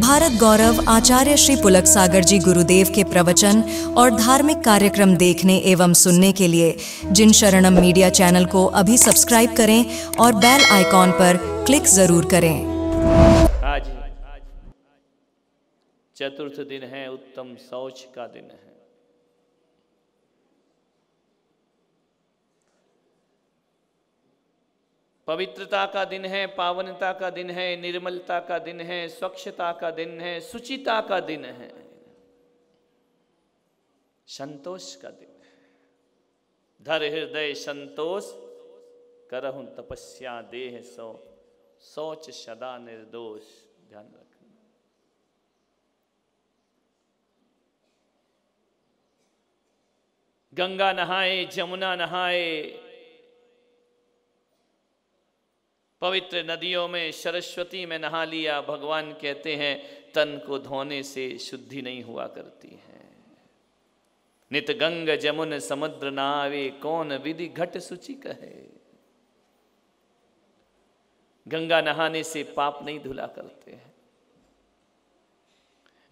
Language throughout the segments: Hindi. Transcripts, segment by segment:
भारत गौरव आचार्य श्री पुलक सागर जी गुरुदेव के प्रवचन और धार्मिक कार्यक्रम देखने एवं सुनने के लिए जिन शरणम मीडिया चैनल को अभी सब्सक्राइब करें और बेल आइकॉन पर क्लिक जरूर करें। आज चतुर्थ दिन है, उत्तम शौच का दिन है। पवित्रता का दिन है, पावनता का दिन है, निर्मलता का दिन है, स्वच्छता का दिन है, शुचिता का दिन है, संतोष का दिन है। धर हृदय संतोष करहु तपस्या देह सो, शौच सदा निर्दोष। ध्यान रखना। गंगा नहाए, जमुना नहाए, पवित्र नदियों में, सरस्वती में नहा लिया। भगवान कहते हैं तन को धोने से शुद्धि नहीं हुआ करती है। नित गंग जमुन समुद्र नहावे, कौन विधि घट शुचि कहे। गंगा नहाने से पाप नहीं धुला करते हैं,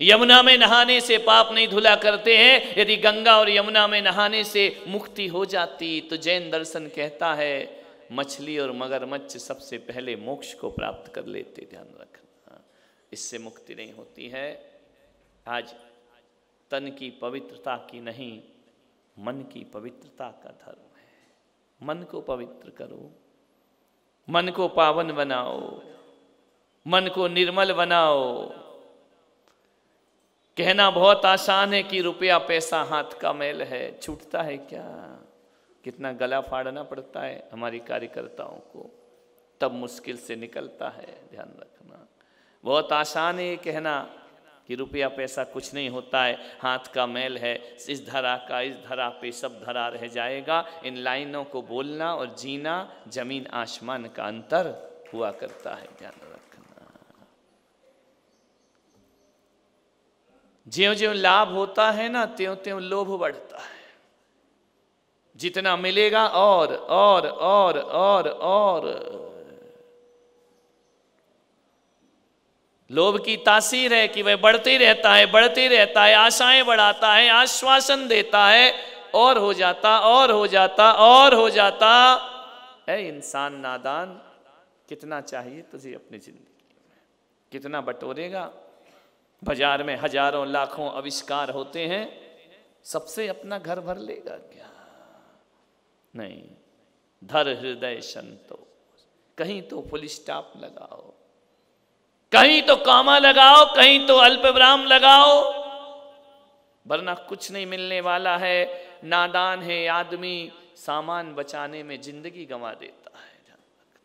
यमुना में नहाने से पाप नहीं धुला करते हैं। यदि गंगा और यमुना में नहाने से मुक्ति हो जाती तो जैन दर्शन कहता है मछली और मगरमच्छ सबसे पहले मोक्ष को प्राप्त कर लेते। ध्यान रखना, इससे मुक्ति नहीं होती है। आज तन की पवित्रता की नहीं, मन की पवित्रता का धर्म है। मन को पवित्र करो, मन को पावन बनाओ, मन को निर्मल बनाओ। कहना बहुत आसान है कि रुपया पैसा हाथ का मैल है, छूटता है क्या? कितना गला फाड़ना पड़ता है हमारी कार्यकर्ताओं को, तब मुश्किल से निकलता है। ध्यान रखना, बहुत आसान है ये कहना कि रुपया पैसा कुछ नहीं होता है, हाथ का मैल है। इस धरा का इस धरा पे सब धरा रह जाएगा। इन लाइनों को बोलना और जीना जमीन आसमान का अंतर हुआ करता है। ध्यान रखना, ज्यों ज्यों लाभ होता है ना, त्यों त्यों लोभ बढ़ता है। जितना मिलेगा और और और और और। लोभ की तासीर है कि वह बढ़ते रहता है, बढ़ते रहता है, आशाएं बढ़ाता है, आश्वासन देता है, और हो जाता और हो जाता और हो जाता। है इंसान नादान, कितना चाहिए तुझे अपनी जिंदगी में? कितना बटोरेगा? बाजार में हजारों लाखों आविष्कार होते हैं, सबसे अपना घर भर लेगा क्या? नहीं। धर हृदय संतोष, कहीं तो फुल स्टॉप लगाओ, कहीं तो कामा लगाओ, कहीं तो अल्प विराम लगाओ, वरना कुछ नहीं मिलने वाला है। नादान है आदमी, सामान बचाने में जिंदगी गंवा देता है,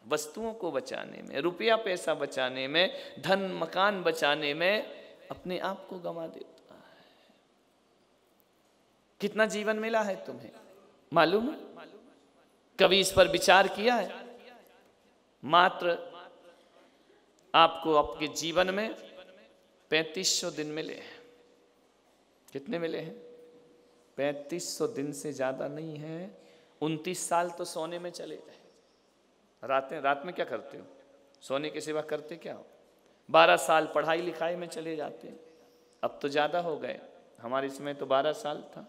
वस्तुओं को बचाने में, रुपया पैसा बचाने में, धन मकान बचाने में अपने आप को गंवा देता है। कितना जीवन मिला है तुम्हें मालूम है? कभी इस पर विचार किया है? मात्र आपको आपके जीवन में 3500 दिन मिले हैं। कितने मिले हैं? 3500 दिन से ज्यादा नहीं है। 29 साल तो सोने में चले गए। रात में क्या करते हो? सोने की सेवा करते क्या हो? 12 साल पढ़ाई लिखाई में चले जाते हैं। अब तो ज्यादा हो गए, हमारे इसमें तो 12 साल था।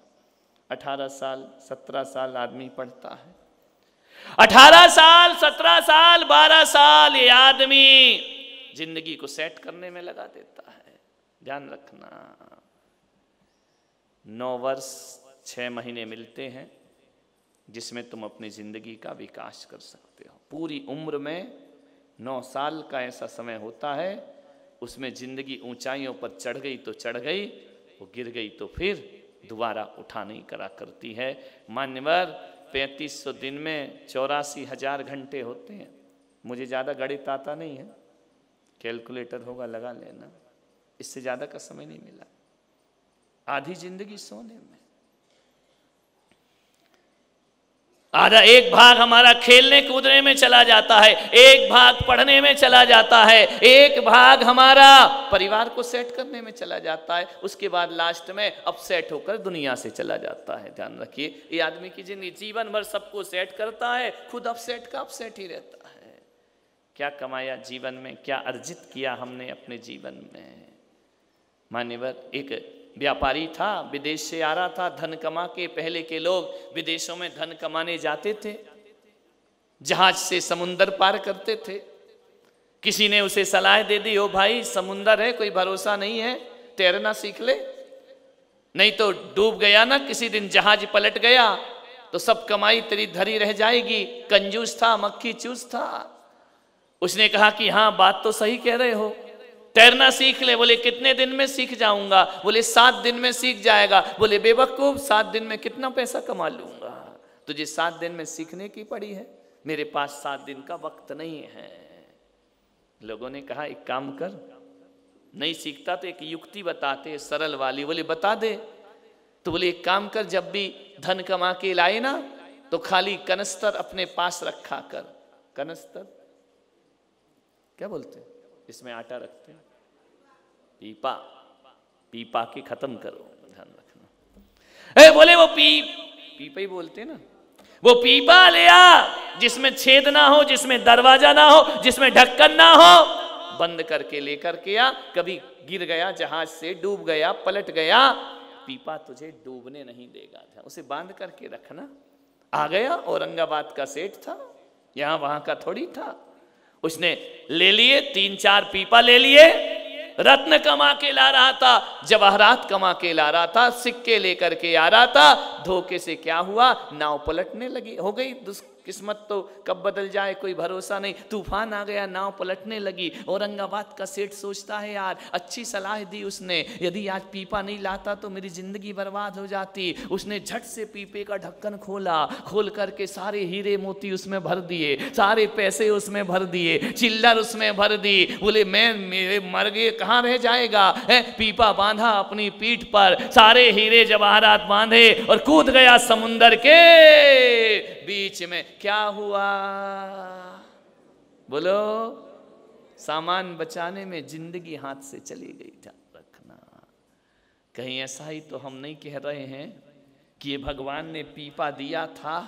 18 साल 17 साल आदमी पढ़ता है। 18 साल 17 साल 12 साल ये आदमी जिंदगी को सेट करने में लगा देता है। ध्यान रखना, 9 वर्ष 6 महीने मिलते हैं जिसमें तुम अपनी जिंदगी का विकास कर सकते हो। पूरी उम्र में 9 साल का ऐसा समय होता है, उसमें जिंदगी ऊंचाइयों पर चढ़ गई तो चढ़ गई, वो गिर गई तो फिर दोबारा उठा नहीं करा करती है। मान्यवर 3500 दिन में 84,000 घंटे होते हैं। मुझे ज़्यादा गणित आता नहीं है, कैलकुलेटर होगा लगा लेना। इससे ज़्यादा का समय नहीं मिला। आधी जिंदगी सोने में, आधा एक भाग हमारा खेलने कूदने में चला जाता है, एक भाग पढ़ने में चला जाता है, एक भाग हमारा परिवार को सेट करने में चला जाता है। उसके बाद लास्ट में अपसेट होकर दुनिया से चला जाता है। ध्यान रखिए, ये आदमी की जिंदगी जीवन भर सबको सेट करता है, खुद अपसेट का अपसेट ही रहता है। क्या कमाया जीवन में, क्या अर्जित किया हमने अपने जीवन में? मान्यवर एक व्यापारी था, विदेश से आ रहा था धन कमा के। पहले के लोग विदेशों में धन कमाने जाते थे, जहाज से समुंदर पार करते थे। किसी ने उसे सलाह दे दी, ओ भाई समुंदर है, कोई भरोसा नहीं है, तैरना सीख ले, नहीं तो डूब गया ना किसी दिन, जहाज पलट गया तो सब कमाई तेरी धरी रह जाएगी। कंजूस था, मक्खी चूस था। उसने कहा कि हाँ बात तो सही कह रहे हो, तैरना सीख ले। बोले कितने दिन में सीख जाऊंगा? बोले 7 दिन में सीख जाएगा। बोले बेवकूफ, 7 दिन में कितना पैसा कमा लूंगा? तुझे 7 दिन में सीखने की पड़ी है, मेरे पास 7 दिन का वक्त नहीं है। लोगों ने कहा एक काम कर, नहीं सीखता तो एक युक्ति बताते सरल वाली। बोले बता दे। तो बोले एक काम कर, जब भी धन कमा के लाए ना तो खाली कनस्तर अपने पास रखा कर। कनस्तर क्या बोलते हैं? इसमें आटा रखते हैं, पीपा। पीपा के खत्म करो, ध्यान रखना। बोले वो पीपा ही बोलते हैं ना, वो पीपा ले आ जिसमें छेद ना हो, जिसमें दरवाजा ना हो, जिसमें ढक्कन ना हो, बंद करके लेकर के आ। कभी गिर गया जहाज से, डूब गया, पलट गया, पीपा तुझे डूबने नहीं देगा, उसे बांध करके रखना। आ गया, औरंगाबाद का सेठ था, यहां वहां का थोड़ी था। उसने ले लिए 3-4 पीपा ले लिए, रत्न कमा के ला रहा था, जवाहरात कमा के ला रहा था, सिक्के लेकर के आ रहा था। धोखे से क्या हुआ, नाव पलटने लगी, हो गई किस्मत तो कब बदल जाए कोई भरोसा नहीं। तूफान आ गया, नाव पलटने लगी। औरंगाबाद का सेठ सोचता है यार अच्छी सलाह दी उसने, यदि आज पीपा नहीं लाता तो मेरी जिंदगी बर्बाद हो जाती। उसने झट से पीपे का ढक्कन खोला, खोल करके सारे हीरे मोती उसमें भर दिए, सारे पैसे उसमें भर दिए, चिल्लर उसमें भर दी। बोले मेरे मर गए कहाँ रह जाएगा है। पीपा बांधा अपनी पीठ पर, सारे हीरे जवाहरात बांधे और कूद गया समुंदर के बीच में। क्या हुआ बोलो? सामान बचाने में जिंदगी हाथ से चली गई। ध्यान रखना, कहीं ऐसा ही तो हम नहीं कह रहे हैं कि ये भगवान ने पीपा दिया था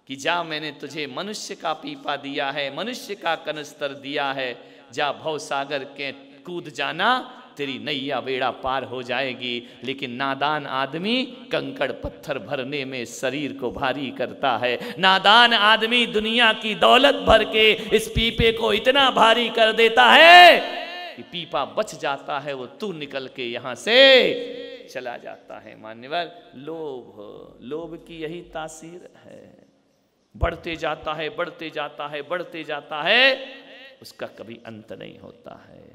कि जा मैंने तुझे मनुष्य का पीपा दिया है, मनुष्य का कनस्तर दिया है, जा भव सागर के कूद जाना, तेरी नैया बेड़ा पार हो जाएगी। लेकिन नादान आदमी कंकड़ पत्थर भरने में शरीर को भारी करता है। नादान आदमी दुनिया की दौलत भर के इस पीपे को इतना भारी कर देता है कि पीपा बच जाता है, वो तू निकल के यहां से चला जाता है। मान्यवर, लोभ की यही तासीर है, बढ़ते जाता है, बढ़ते जाता है, बढ़ते जाता है, उसका कभी अंत नहीं होता है।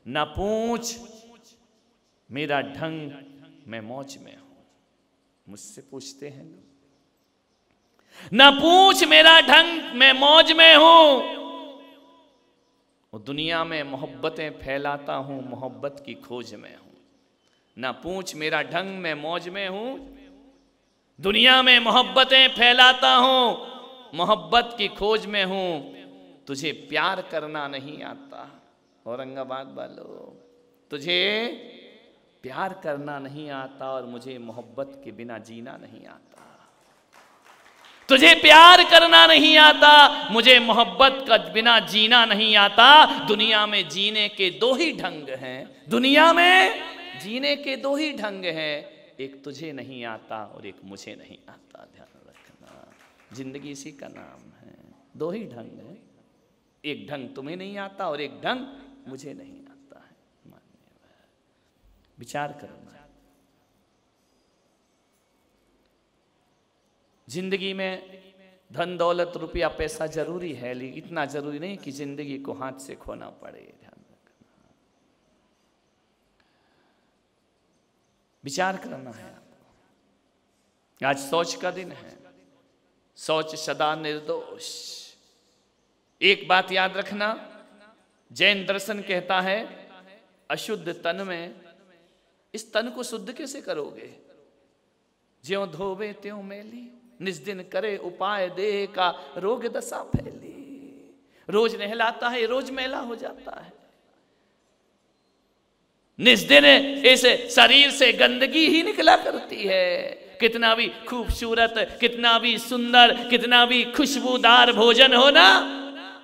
ना पूछ मेरा ढंग, मैं मौज में हूं। मुझसे पूछते हैं लोग, ना पूछ मेरा ढंग, मैं मौज में हूं। और दुनिया में मोहब्बतें फैलाता हूं, मोहब्बत की खोज में हूं। ना पूछ मेरा ढंग, मैं मौज में हूं। दुनिया में मोहब्बतें फैलाता हूं, मोहब्बत की खोज में हूं। तुझे प्यार करना नहीं आता। औरंगाबाद वालों, तुझे प्यार करना नहीं आता और मुझे मोहब्बत के बिना जीना नहीं आता। तुझे प्यार करना नहीं आता, मुझे मोहब्बत का बिना जीना नहीं आता। दुनिया में जीने के 2 ही ढंग हैं, दुनिया में जीने के 2 ही ढंग हैं, एक तुझे नहीं आता और एक मुझे नहीं आता। ध्यान रखना, जिंदगी इसी का नाम है। 2 ही ढंग है, एक ढंग तुम्हें नहीं आता और एक ढंग मुझे नहीं आता है। विचार करना, जिंदगी में धन दौलत रुपया पैसा जरूरी है, लेकिन इतना जरूरी नहीं कि जिंदगी को हाथ से खोना पड़े। ध्यान रखना, विचार करना है आपको। आज शौच का दिन है, शौच सदा निर्दोष। एक बात याद रखना, जैन दर्शन कहता है अशुद्ध तन में, इस तन को शुद्ध कैसे करोगे? ज्यों धोवे त्यों मैली, निस्दिन करे उपाय देह का, रोग दशा फैली। रोज नहलाता है, रोज मैला हो जाता है। निस्दिन इस शरीर से गंदगी ही निकला करती है। कितना भी खूबसूरत, कितना भी सुंदर, कितना भी खुशबूदार भोजन हो ना,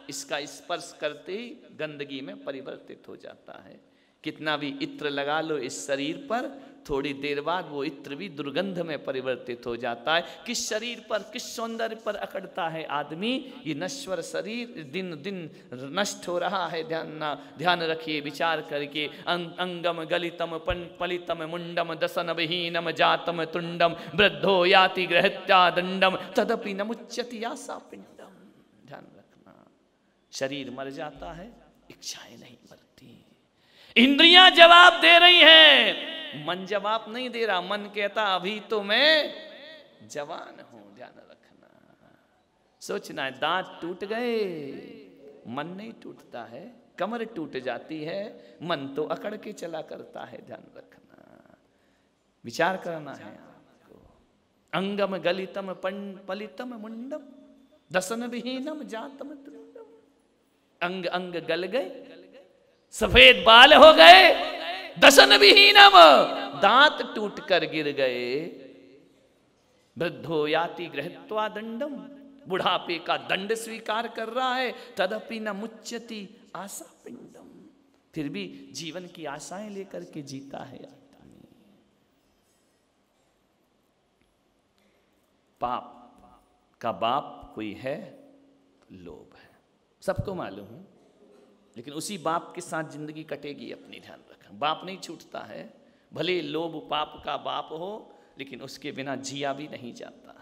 इसका स्पर्श करते ही गंदगी में परिवर्तित हो जाता है। कितना भी इत्र लगा लो इस शरीर पर, थोड़ी देर बाद वो इत्र भी दुर्गंध में परिवर्तित हो जाता है। किस शरीर पर, किस सौंदर्य पर अकड़ता है आदमी? ये नश्वर शरीर दिन दिन नष्ट हो रहा है। ध्यान रखिए, विचार करके। अंगम गलितम पलितम मुंडम दसन विहीनम जातम तुंडम वृद्धो याति गृहत्या दंडम तदपि न मुच्यति आसा पिंडम। ध्यान रखना, शरीर मर जाता है, इच्छाएं नहीं मरती। इंद्रियां जवाब दे रही हैं, मन जवाब नहीं दे रहा। मन कहता अभी तो मैं जवान हूं। ध्यान रखना, सोचना है दांत टूट गए, मन नहीं टूटता है। कमर टूट जाती है, मन तो अकड़ के चला करता है। ध्यान रखना, विचार करना है आपको। अंगम गलितम पलितम मुंडम दसन विहीनम जातम तुंडम। अंग अंग गल गए, सफेद बाल हो गए, दसन विहीनम, दांत टूट कर गिर गए। वृद्धो याति गृहत्वा दंडम, बुढ़ापे का दंड स्वीकार कर रहा है। तदपि न मुच्यति आशा पिंडम, फिर भी जीवन की आशाएं लेकर के जीता है आदमी। पाप का बाप कोई है? लोभ है, सबको मालूम है। लेकिन उसी बाप के साथ जिंदगी कटेगी अपनी। ध्यान रखना, बाप नहीं छूटता है। भले लोभ पाप का बाप हो, लेकिन उसके बिना जिया भी नहीं जाता है।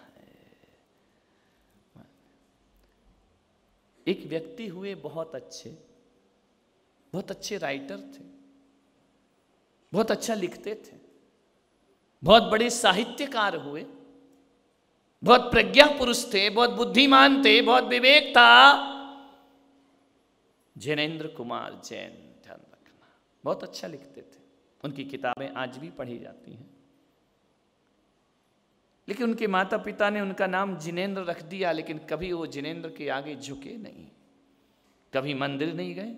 एक व्यक्ति हुए बहुत अच्छे राइटर थे, बहुत अच्छा लिखते थे, बहुत बड़े साहित्यकार हुए, बहुत प्रज्ञा पुरुष थे, बहुत बुद्धिमान थे, बहुत विवेक था। जिनेंद्र कुमार जैन। ध्यान रखना, बहुत अच्छा लिखते थे। उनकी किताबें आज भी पढ़ी जाती हैं। लेकिन उनके माता पिता ने उनका नाम जिनेंद्र रख दिया, लेकिन कभी वो जिनेंद्र के आगे झुके नहीं। कभी मंदिर नहीं गए,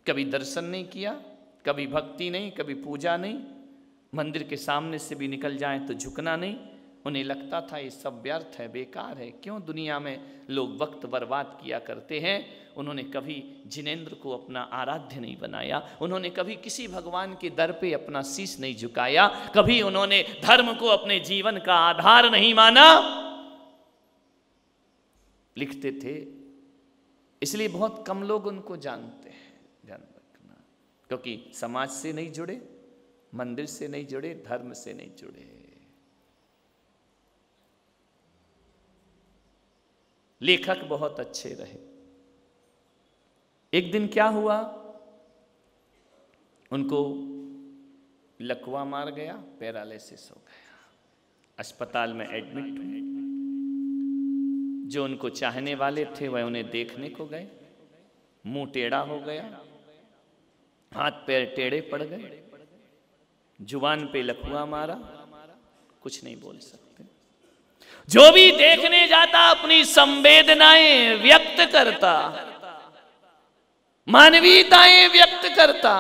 कभी दर्शन नहीं किया, कभी भक्ति नहीं, कभी पूजा नहीं। मंदिर के सामने से भी निकल जाएं तो झुकना नहीं। उन्हें लगता था ये सब व्यर्थ है, बेकार है, क्यों दुनिया में लोग वक्त बर्बाद किया करते हैं। उन्होंने कभी जिनेंद्र को अपना आराध्य नहीं बनाया। उन्होंने कभी किसी भगवान के दर पे अपना शीश नहीं झुकाया। कभी उन्होंने धर्म को अपने जीवन का आधार नहीं माना। लिखते थे, इसलिए बहुत कम लोग उनको जानते हैं। ध्यान रखना, क्योंकि समाज से नहीं जुड़े, मंदिर से नहीं जुड़े, धर्म से नहीं जुड़े। लेखक बहुत अच्छे रहे। एक दिन क्या हुआ, उनको लकवा मार गया, पैरालिसिस हो गया, अस्पताल में एडमिट हुए। जो उनको चाहने वाले थे वह उन्हें देखने को गए, मुंह टेढ़ा हो गया, हाथ पैर टेढ़े पड़ गए, जुबान पे लकवा मारा, कुछ नहीं बोल सकते। जो भी देखने जाता अपनी संवेदनाएं व्यक्त करता, मानवीयताएं व्यक्त करता।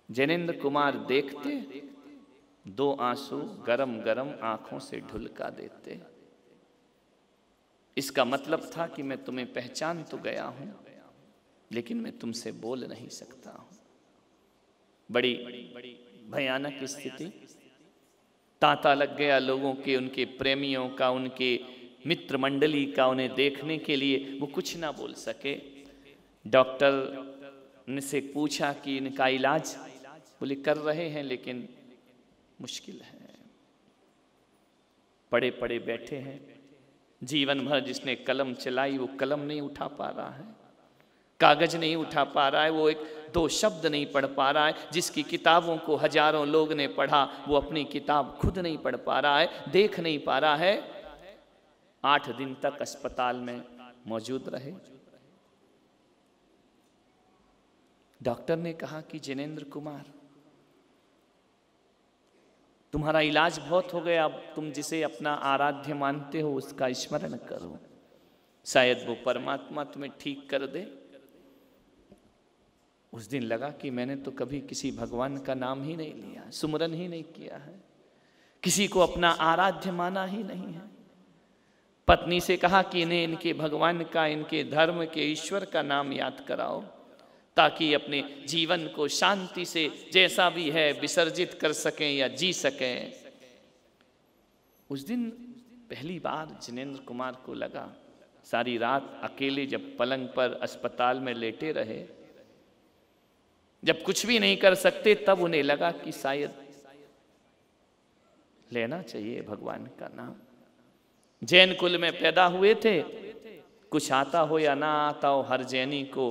जिनेंद्र कुमार देखते, दो आंसू गरम गरम आंखों से ढुलका देते। इसका मतलब था कि मैं तुम्हें पहचान तो गया हूं, लेकिन मैं तुमसे बोल नहीं सकता हूं। बड़ी भयानक स्थिति। तांता लग गया लोगों के, उनके प्रेमियों का, उनके मित्र मंडली का, उन्हें देखने के लिए। वो कुछ ना बोल सके। डॉक्टर ने से पूछा कि इनका इलाज, बोले कर रहे हैं लेकिन मुश्किल है। पड़े पड़े बैठे हैं। जीवन भर जिसने कलम चलाई वो कलम नहीं उठा पा रहा है, कागज नहीं उठा पा रहा है, वो एक दो शब्द नहीं पढ़ पा रहा है। जिसकी किताबों को हजारों लोग ने पढ़ा, वो अपनी किताब खुद नहीं पढ़ पा रहा है, देख नहीं पा रहा है। 8 दिन तक अस्पताल में मौजूद रहे। डॉक्टर ने कहा कि जिनेंद्र कुमार, तुम्हारा इलाज बहुत हो गया, अब तुम जिसे अपना आराध्य मानते हो उसका स्मरण करो, शायद वो परमात्मा तुम्हें ठीक कर दे। उस दिन लगा कि मैंने तो कभी किसी भगवान का नाम ही नहीं लिया, सुमरन ही नहीं किया है, किसी को अपना आराध्य माना ही नहीं है। पत्नी से कहा कि इन्हें इनके भगवान का, इनके धर्म के ईश्वर का नाम याद कराओ, ताकि अपने जीवन को शांति से जैसा भी है विसर्जित कर सकें या जी सकें। उस दिन पहली बार जिनेंद्र कुमार को लगा, सारी रात अकेले जब पलंग पर अस्पताल में लेटे रहे, जब कुछ भी नहीं कर सकते, तब उन्हें लगा कि शायद लेना चाहिए भगवान का नाम। जैन कुल में पैदा हुए थे, कुछ आता हो या ना आता हो, हर जैनी को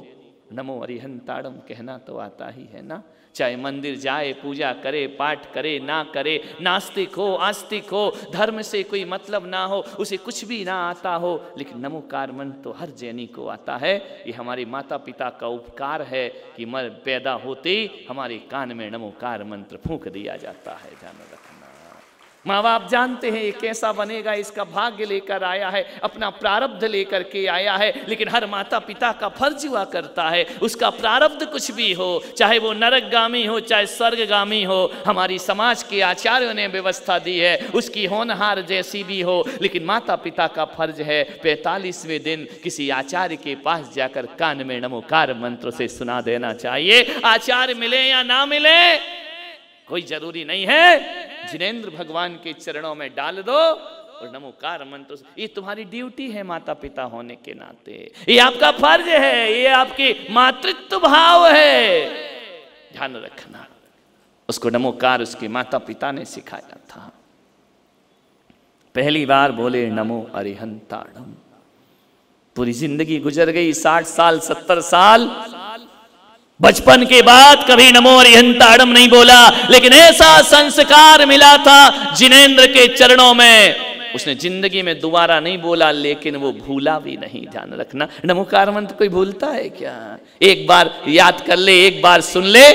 नमो अरिहंताड़म कहना तो आता ही है ना। चाहे मंदिर जाए, पूजा करे, पाठ करे, ना करे, नास्तिक हो, आस्तिक हो, धर्म से कोई मतलब ना हो, उसे कुछ भी ना आता हो, लेकिन नमोकार मंत्र तो हर जैनी को आता है। ये हमारे माता पिता का उपकार है कि पैदा होते ही हमारे कान में नमोकार मंत्र फूंक दिया जाता है। ध्यान रखना, माँ बाप जानते हैं ये कैसा बनेगा, इसका भाग्य लेकर आया है, अपना प्रारब्ध लेकर के आया है, लेकिन हर माता पिता का फर्ज हुआ करता है, उसका प्रारब्ध कुछ भी हो, चाहे वो नरकगामी हो चाहे स्वर्गगामी हो, हमारी समाज के आचार्यों ने व्यवस्था दी है, उसकी होनहार जैसी भी हो, लेकिन माता पिता का फर्ज है 45वें दिन किसी आचार्य के पास जाकर कान में नमोकार मंत्र से सुना देना चाहिए। आचार्य मिले या ना मिले कोई जरूरी नहीं है, जिनेंद्र भगवान के चरणों में डाल दो और नमोकार मंत्र। ये तुम्हारी ड्यूटी है माता पिता होने के नाते, ये आपका फर्ज है, ये आपकी मातृत्व भाव है। ध्यान रखना, उसको नमोकार उसके माता पिता ने सिखाया था। पहली बार बोले नमो अरिहंताड़म, पूरी जिंदगी गुजर गई, 60 साल 70 साल, बचपन के बाद कभी नमो अरिहंताड़म नहीं बोला, लेकिन ऐसा संस्कार मिला था जिनेंद्र के चरणों में, उसने जिंदगी में दोबारा नहीं बोला, लेकिन वो भूला भी नहीं। ध्यान रखना, नमोकार मंत्र कोई भूलता है क्या? एक बार याद कर ले, एक बार सुन ले,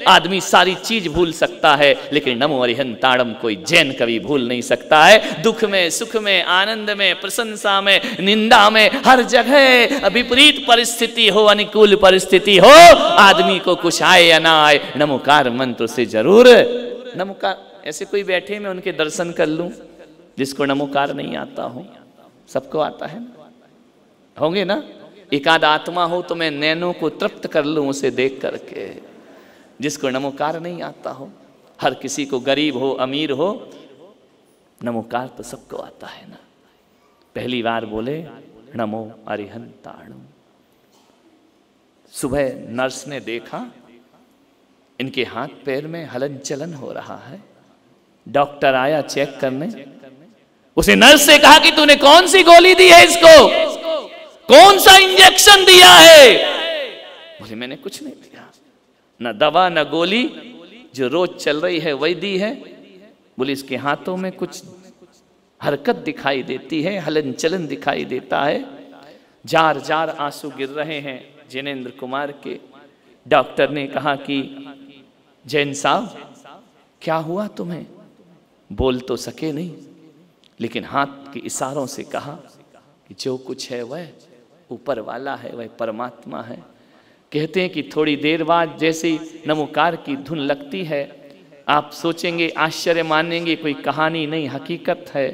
आदमी सारी चीज भूल सकता है, लेकिन नमो अरिहंताड़म कोई जैन कभी भूल नहीं सकता है। दुख में, सुख में, आनंद में, प्रशंसा में, निंदा में, हर जगह विपरीत परिस्थिति हो, अनुकूल परिस्थिति हो, आदमी को कुछ आए या ना आए, नमोकार मंत्र से जरूर नमोकार। ऐसे कोई बैठे मैं उनके दर्शन कर लूं जिसको नमोकार नहीं आता हो? सबको आता है ना, होंगे ना? एकाध आत्मा हो तो मैं नैनों को तृप्त कर लूं उसे देख करके, जिसको नमोकार नहीं आता हो। हर किसी को, गरीब हो अमीर हो, नमोकार तो सबको आता है ना। पहली बार बोले नमो अरिहंताड़म। सुबह नर्स ने देखा इनके हाथ पैर में हलन चलन हो रहा है, डॉक्टर आया चेक करने, उसे नर्स से कहा कि तूने कौन सी गोली दी है इसको, कौन सा इंजेक्शन दिया है? बोले मैंने कुछ नहीं दिया, न दवा न गोली, जो रोज चल रही है वही दी है। बोले इसके हाथों में कुछ हरकत दिखाई देती है, हलन चलन दिखाई देता है, जार जार आंसू गिर रहे हैं जिनेंद्र कुमार के। डॉक्टर ने कहा कि जैन साहब क्या हुआ तुम्हें? बोल तो सके नहीं, लेकिन हाथ के इशारों से कहा कि जो कुछ है वह ऊपर वाला है, वह परमात्मा है। कहते हैं कि थोड़ी देर बाद जैसे ही नमोकार की धुन लगती है, आप सोचेंगे, आश्चर्य मानेंगे, कोई कहानी नहीं हकीकत है,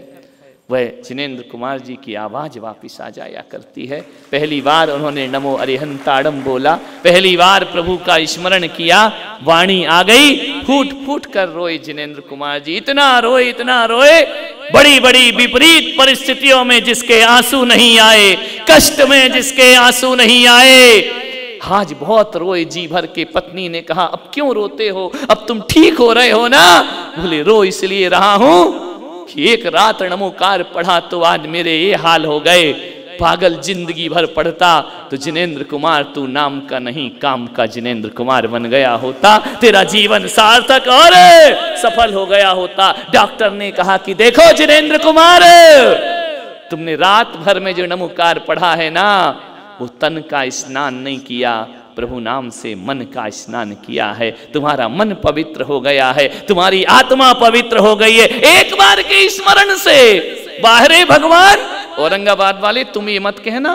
वह जिनेंद्र कुमार जी की आवाज वापिस आ जाया करती है। पहली बार उन्होंने नमो अरिहंताड़म बोला, पहली बार प्रभु का स्मरण किया, वाणी आ गई, फूट फूट कर रोए जिनेंद्र कुमार जी, इतना रोए, बड़ी बड़ी विपरीत परिस्थितियों में जिसके आंसू नहीं आए, कष्ट में जिसके आंसू नहीं आए, आज बहुत रोए जी भर के। पत्नी ने कहा अब क्यों रोते हो, अब तुम ठीक हो रहे हो ना? बोले रो इसलिए रहा हूं कि एक रात नमोकार पढ़ा तो आज मेरे ये हाल हो गए। पागल जिंदगी भर पढ़ता तो जिनेंद्र कुमार तू नाम का नहीं काम का जिनेंद्र कुमार बन गया होता, तेरा जीवन सार्थक और सफल हो गया होता। डॉक्टर ने कहा कि देखो जिनेंद्र कुमार, तुमने रात भर में जो नमोकार पढ़ा है ना, वो तन का स्नान नहीं किया, प्रभु नाम से मन का स्नान किया है। तुम्हारा मन पवित्र हो गया है, तुम्हारी आत्मा पवित्र हो गई है एक बार के स्मरण से। बाहरे भगवान, औरंगाबाद वाले तुम ये मत कहना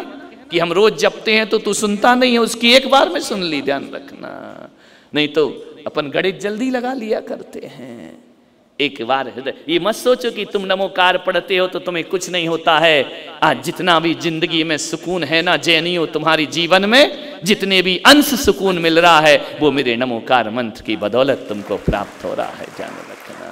कि हम रोज जपते हैं तो तू सुनता नहीं है, उसकी एक बार में सुन ली। ध्यान रखना, नहीं तो अपन गणित जल्दी लगा लिया करते हैं। एक बार हृदय, ये मत सोचो कि तुम नमोकार पढ़ते हो तो तुम्हें कुछ नहीं होता है। आज जितना भी जिंदगी में सुकून है ना जैनियों, तुम्हारी जीवन में जितने भी अंश सुकून मिल रहा है वो मेरे नमोकार मंत्र की बदौलत तुमको प्राप्त हो रहा है, जान रखना।